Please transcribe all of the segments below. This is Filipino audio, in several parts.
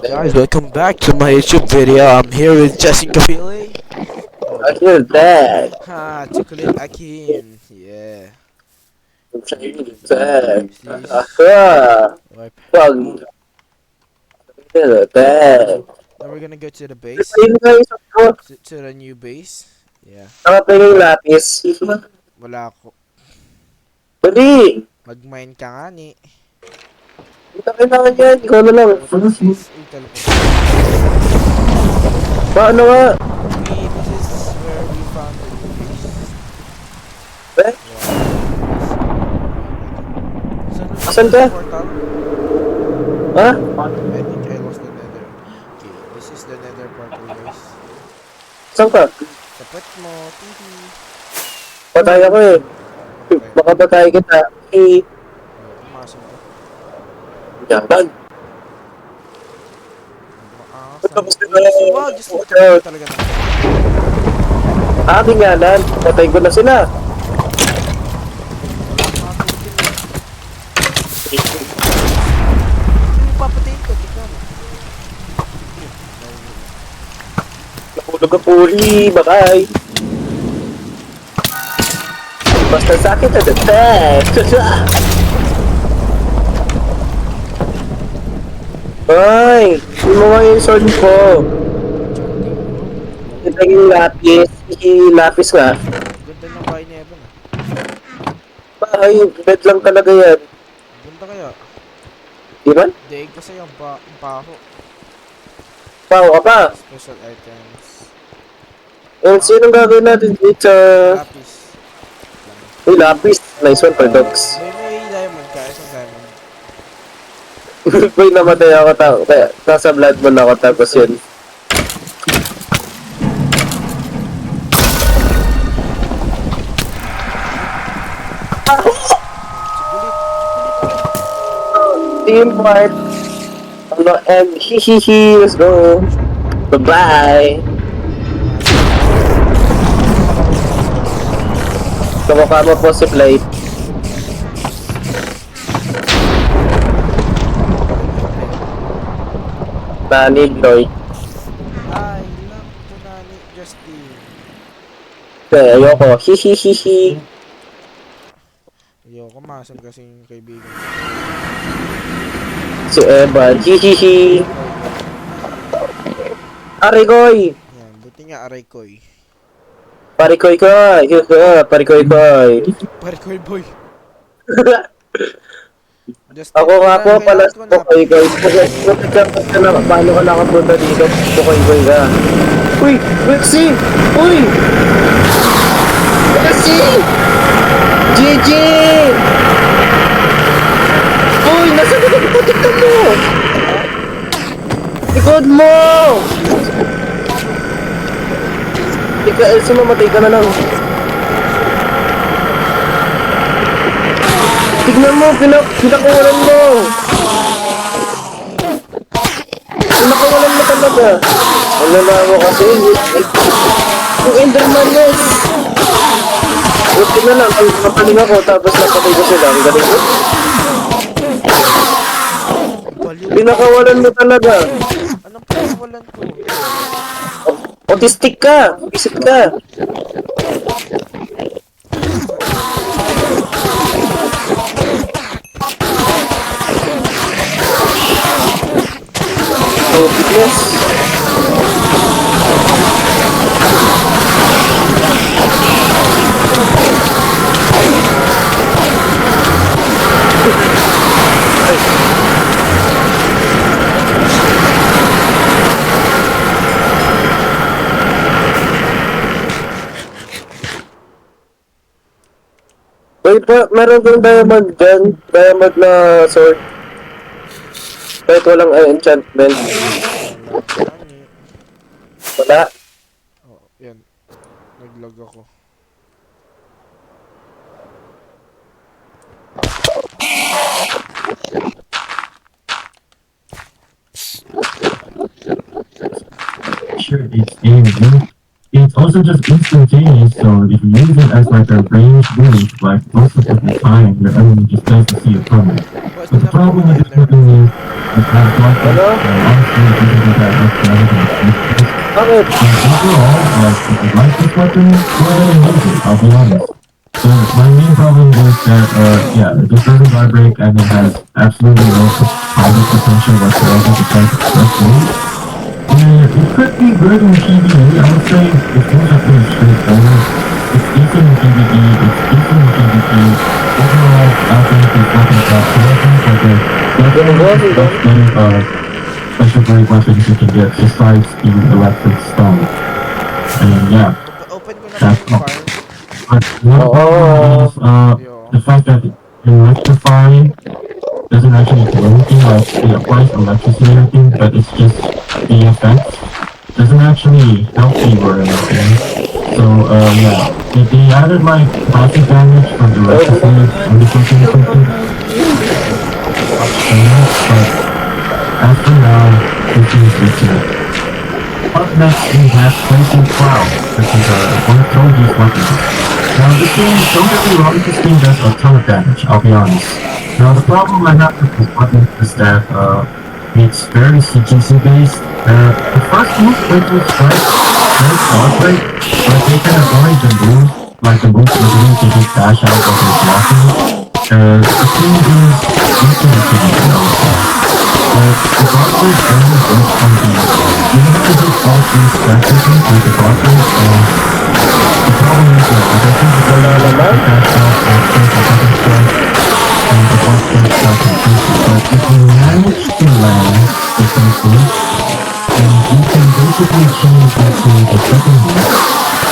Guys, welcome back to my YouTube video. I'm here with Justin Kafili. I feel bad. Ha, Chocolate Akin. Yeah. I'm feeling bad. This. Wipe. Pag feel bad. Now we're gonna go to the base. Ayun guys, ako. To the new base. Yeah. Nakatingin lapis. Wala ako. Pwede. Mag-mine ka nga ni. Ito kailangan yan. Ikaw na lang. Intel po. Paano nga? This is where we found the new base. Eh? Wow. Asan ka? Portal? Ha? I think I lost the nether. Okay, this is the nether portal, guys. Saan ka? Tapat mo, tihi. Patay ako eh. Baka patay kita. Eh. Pumasok ka. Yaman. Tapos wag, just look at talaga na. Aking yanan. Patay ko na sila. Yung papatayin ko, tignan mo. Nahulog ang puli. Bakay. Basta sa akin na detect. Ay, hindi mo nga yung sword ko. Ito yung lapis. Lapis nga. Ganda ng bahay ni Evan ah. Ay, bed lang talaga yan. Ganda kaya. Di ba? Daig kasi yung baho. Pao ka pa. Special items. And sinong gagawin natin dito? Lapis. Uy, lapis. Nice one, Pardox. May diamond ka, isang diamond. Uy, namatay ako kaya nasa blood moon ako tapos yun. Teamwork. Ano, and hihihi, let's go. Bye-bye. Kamukha mo po si Plate. Nani, Lloyd. Ay, lang ito na ni Justin. Ayoko. Hihihihi. Ayoko, masam kasi yung kaibigan. Si Evan. Hihihi. Arikoy! Yan, buti nga aray koy. Parikoy koy! Parikoy koy! Parikoy boy. Justin, Ako nga po pala kailangan ko sa Koy Koy. Paano ka nakapunta dito? Koy Koy ka. Uy! Rexy! Uy! Rexy! GG! Uy! Nasa likod mo? Tignan mo! Likod mo! Ika, Elsa, mamatay ka na lang. Tignan mo, pinakawalan mo. Pinakawalan mo talaga. Ang lalago kasi. Yung Enderman, yes. Buti na lang, kapaling ako, tapos napatay ko sila. Ang galing ko. Pinakawalan mo talaga. Anong pinakawalan ko? Autistic ka. Isip ka. Oh, goodness. Wait pa, meron kang diamond dyan. Diamond na sword. Kahit walang enchantment. Wala. Oh, yan. Nag-log ako. Sure, it's game. It's also just instantaneous, so if you use it as like a range boost, like most of the time, your enemy just doesn't see it coming. What's But the problem with this weapon is Ano? Bakit? Overall, like, if you like this weapon, go ahead and use it, I'll be honest. So my main problem is that, yeah, it doesn't vibrate and it has absolutely no combat potential whatsoever besides its first move. And it could be good in PvE, I would say. It seems like pretty straightforward. It's decent in PvE, it's decent in PvP. Overall, I think it's not gonna top correctly, but there's definitely much better, special grade weapons you can get besides the electric stone. And yeah, Open ko na po that's yung all. farm. But one problem is the fact that electrify doesn't actually do anything, like it applies electricity and everything, but it's just the effects. Doesn't actually help you or anything. So yeah, if they added like passive damage from electricity or something, but as for now, this is ridiculous. Up next, we have Crimson Cloud, which is one of Toge's weapons. Now, this game, don't get me wrong, this game does a ton of damage, I'll be honest. Now, the problem I have with this weapon is that it's very CGC based. The first move, Quickly Strike, does cooperate, but they can avoid the move, like the move usually they just dash out of their blocking. The thing is, infinity, I would say. The bosses only work on the you have to hit all three strategically with the bosses, and the problem is that I don't think it's Wala naman. that shot after the second strike, and the boss gets shot completely. But if you manage to land the first move, then you can basically change into the second move,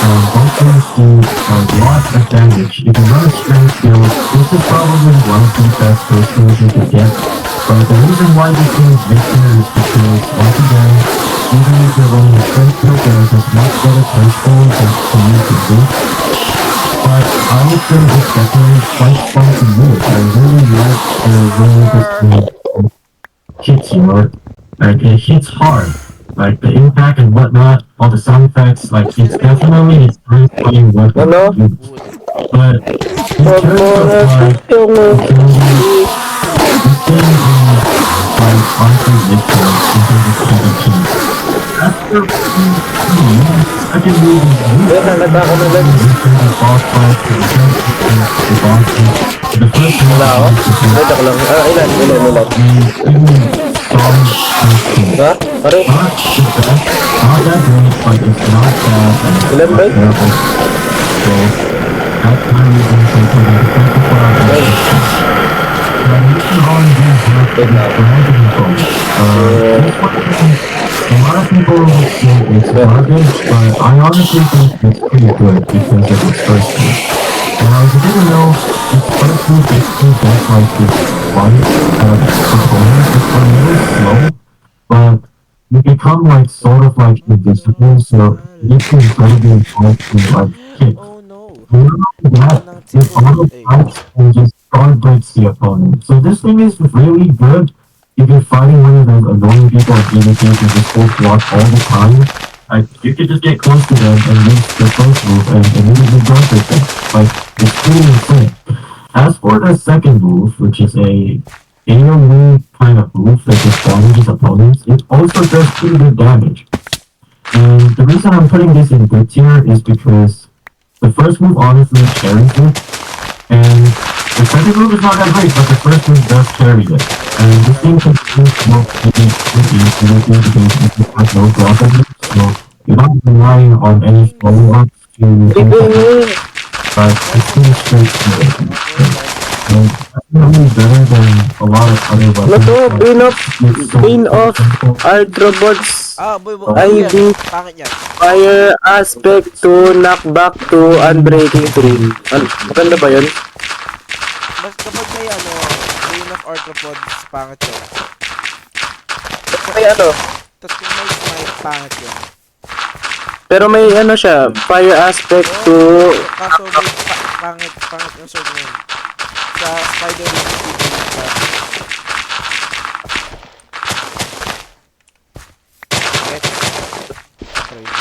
and both moves do a lot of damage. If you run a strength build, this is probably one of the best first moves you can get. But the reason why this game is victor is because, once again, even if you're running a strength build, there is this much better playstyle that you can do. But I would say it's definitely quite fun to use. I really like the way this game hits you, like it hits hard. Like the impact and whatnot, all the sound effects, like it's definitely a great playing weapon Ano? to use. But in Huwag terms mo of na like yung utility, this game is like honestly ridiculous in terms of PvP. After PvP, I can move nalata ako na lang. in terms of boss fights, the bosses. The first one Wala ako? is the Ay, joke lang. Ilan? even strong fighting. Ha? Pare? Not the best, not that great, but it's not bad and it's Ilan not ba? terrible. So that's my reason for putting the second one on the list. Now moving on to the remote control. This one, a lot of people would say it's garbage, but I honestly think it's pretty good because of its first move. Now if you didn't know, its first move basically does like this one component. It's a little slow, but you become like sort of like invisible, so it's incredibly hard to like hit. Oh no. That it auto fights and just guard breaks the opponent. So this thing is really good if you're fighting one of those annoying people at PvP who just hold block all the time. Like you could just get close to them and use the first move and immediately guard break them. Like it's pretty insane. As for the second move, which is a AoE kind of move that just damages opponents, it also does pretty good damage. And the reason I'm putting this in good tier is because the first move honestly carries it, and the second move is not that great, but the first move does carry it. And this thing can use more pretty easily because it has no block of it, so you're not relying on any follow-ups to but it's pretty straightforward. So definitely better than a lot of other Ano weapons. to? It's so Bane of simple. Arthropods. Ah, boy, ID. Pangit yan. Fire aspect to knockback to unbreaking 3. Maganda ba yun? Mas kapag may Bane of Arthropods, pangit yun. May ano? Tapos kung may smite, pangit yun. Pero may ano siya, fire aspect to... Kaso may pangit yung sword mo yun. Sa spider ring yung people yung klase. Get. Try it.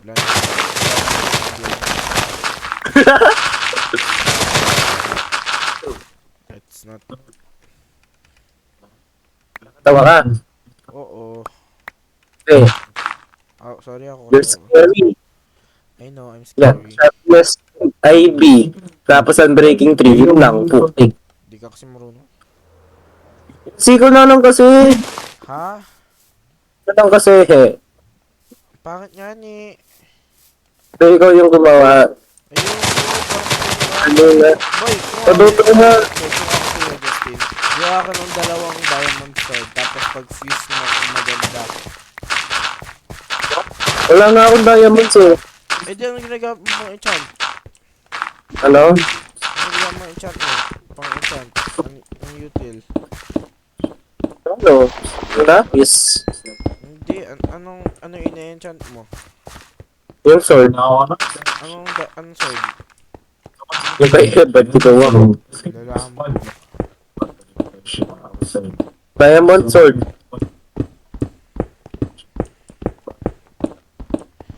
Wala na. It's not Tawa ka. Oo. Okay. Oh, sorry ako. You're scary. I know, I'm Yan. scary. Sharpness IB. Tapos Unbreaking 3. Yun lang. Putik. Di ka kasi marunong. Siko na lang kasi. Ha? Na lang kasi. Bakit nga ni? So, ikaw yung gumawa. Ayun, Ano na? boy, Paduto na. Boy, kung ako sa'yo, Justin. Gawa ka ng dalawang diamond sword. Tapos pag-fuse mo kung maganda. Wala nga akong diamonds eh. Eh, di ano ginagawa mo enchant? Ano? Ano ginagawa mo enchant mo? Pang enchant. Ang util. Ano? Wala? Yes. Hindi, anong ina-enchant mo? Yung sword. Anong sword? Yung ba't ginawa mo? Lala mo. Diamond sword.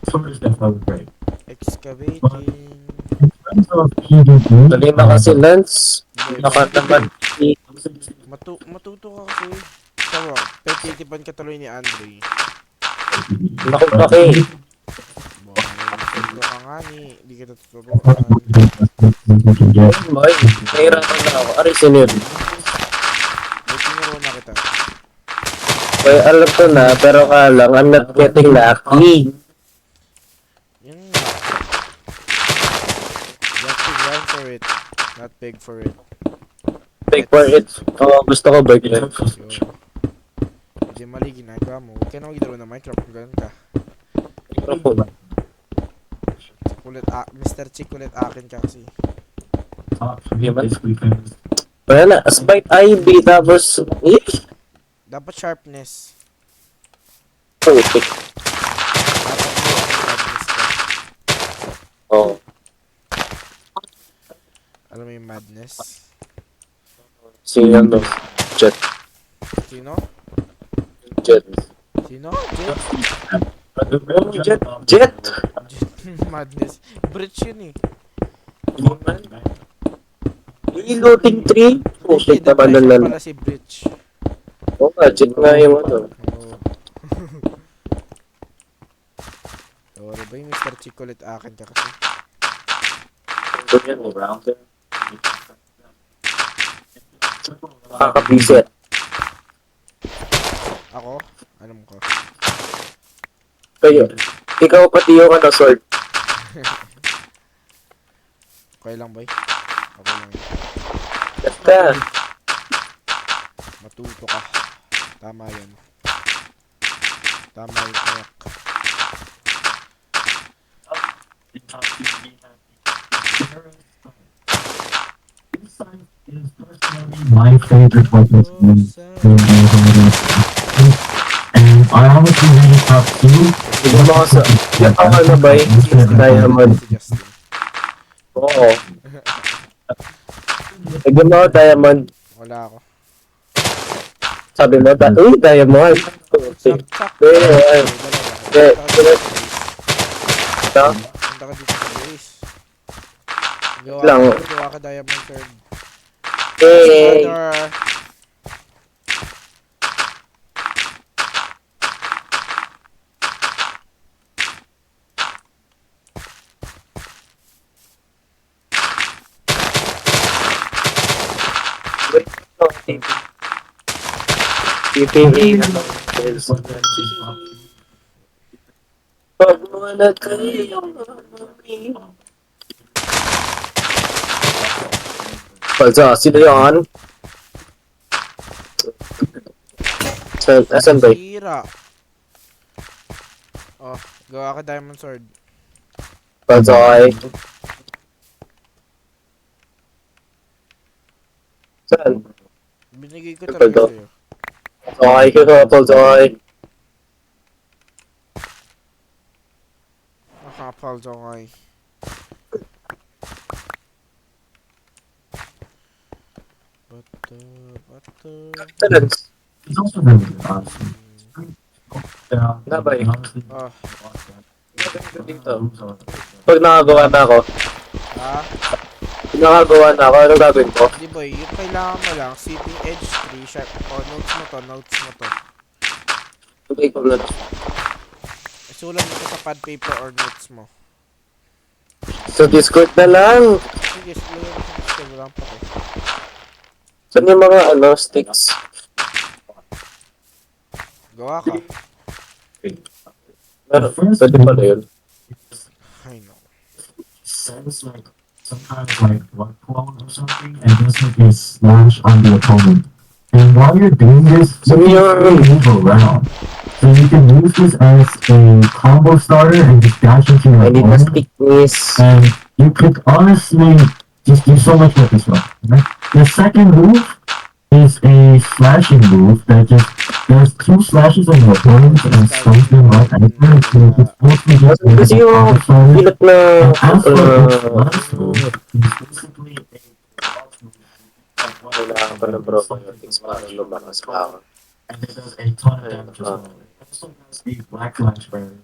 Sword is definitely great. Excavating. In terms of PvP, Dali na kasi Lance. Boy, Nakataman. matuto ka kasi. Tawa, petitipan ka tuloy ni Andre. Naku paki. Boy, matuto ka nga ni. Hindi kita tuturuan. Boy, nahirapan na ako. Aray, sino yun? Boy, tinuruan na kita. Boy, alam ko na, pero lang, I'm not getting lucky. Yun nga. You have to grind for it. Not beg for it. Big for it. Oo, gusto ko big Yun. yun. Hindi mali ginagawa mo. Huwag ka na maglaro ng Minecraft kung ganun ka. Mr. Chick ulit akin ka kasi. Wala na, Spite IB, tapos, Dapat sharpness. putik. Dapat mo ang madness ka. Oo. Alam mo yung madness? Sino no? Jet. Sino? Jet. Sino? Jet? Jet. Jet. Madness. Bridge yun eh. Reloading 3? Putik The naman pressure na pala si Bridge. Oo nga, Jet nga yung ano. Oo. Sorry ba yung Mr. Chick ulit akin ka kasi. Nakakabisit. Ako? Alam ko. Kayo. Ikaw pati yung ano, sword. Okay lang boy. Okay lang yun. Basta. Matuto ka. Tama yan. Tama yung ayak. my favorite weapon and I honestly really thought too. Hindi mo kasi. Yung ako na ba Diamond. Si Justin. Oo. Nagyan mo ako Diamond. Wala ako. Sabi mo, uy, Diamond. Sak, sak. Eh, Punta ka dito sa base. Lang. Gawa ka diamond sword. eh, Brother. PPA na lang. Pagmulat kayo. Palsa, sino yan? Asan ba? Sira. Oh, gawa ka diamond sword. Palsa ay. Saan? Binigay ko talaga sa'yo. Ay, Palsa ay. Nakapal daw ay. Bato. Talents. It's also really awesome. Yeah, Nabay. Ah, Dito. Pag nakagawa na ako, ah, nakagawa na ako. Anong gagawin ko? Di boy, yung kailangan mo lang, sitting edge 3, sharp, notes mo to, Okay, ko na. Isulat mo to sa pad paper or notes mo. Sa Discord na lang. Sige, sulagay mo sa Discord, wala pa ko. Saan yung mga sticks? Gawa ka. Meron. Pwede pala yun. I know. Sounds like some kind of like blood clone or something, and just like a slash on the opponent. And while you're doing this, So you you're- can move around. So you can use this as a combo starter and just dash into your I need a opponent. stick, miss. And you could honestly just do so much with this one. Right? The second move is a slashing move that just there's 2 slashes on your opponent and stuns them right anywhere. So it's mostly just Kasi a yung combo starter. pilat na... And as for the last move, it's basically a Kailangan pa ng probiotics para lumakas pa ako. and it does a ton of damage as well. It also has the Black Flash burn.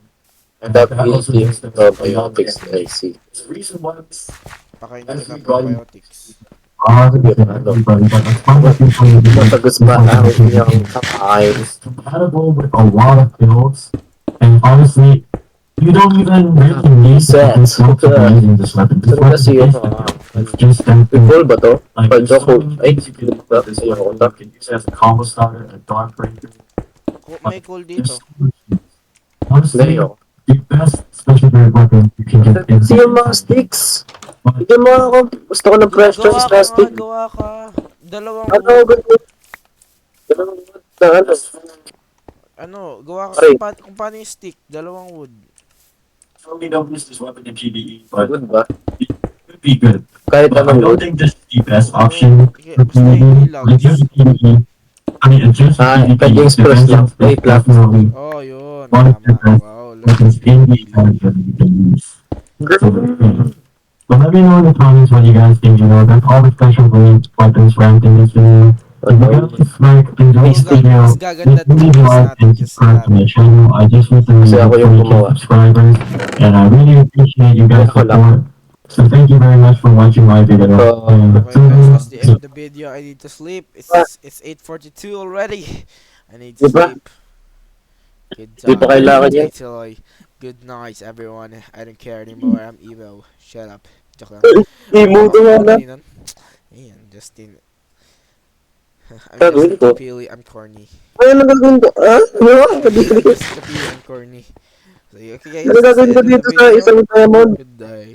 And That that also is makes them probiotics, I see. The reason why it's Pakain ka ng probiotics. everybody, but it's probably Matagos ba ang inyong kakain? it's compatible with a lot of builds, and honestly, you don't even really need to Set. be so using this weapon. This Saan kasi yung it's just something Full ba to? like Pag there's so ako, many ay, things you can do ba? with this Ayoko weapon. to. You can use it as a combo starter, a dark breaker. May cool dito. Honestly, Ayoko. the best special grade weapon you can get is Kasi yung mga sticks. Bigyan mo ako. Gusto ko ng precious Gawa ka na nga, stick. gawa ka. Dalawang Ano, wood. ganito? Ganun na ano? Ano, gawa ka Aray. kung paano yung stick. Dalawang wood. Probably don't use this weapon in PvE, but Good ba? it could be good. Kahit But I anong don't wood. think this is the best option Okay, for basta yung PvE. ilaw. Like just PvE. I mean, in terms of PvP, pag yung express lang. Defense Wait is lang. definitely Oh, yun. one of the Tama. best Wow, weapons in the character that you can use. So, yeah. But let me know in the comments what you guys think. You know, that's all the special grade weapons ranked in this video. If you guys like enjoy this video, Mas gaganda please leave a like natin and kasi subscribe to my channel. I just recently Kasi ako yung reached 2K gumawa. subscribers, and I really appreciate you guys' Ako lang. support. So thank you very much for watching my video. And Okay guys, that's the end of the video. I need to sleep. It's 8:42 already. I need to Diba? sleep. Good Di pa kailangan yan. Good night everyone. I don't care anymore. I'm Evo. Shut up. Joke lang. Imudo nga na. Ayan, Justin. Gagawin ko. Kapili, I'm corny. Ano na gagawin ko? Ha? Ano? Kapili, I'm corny. So, okay guys, Ano that's the gagawin ko end of dito the sa video. isang diamond? Good day.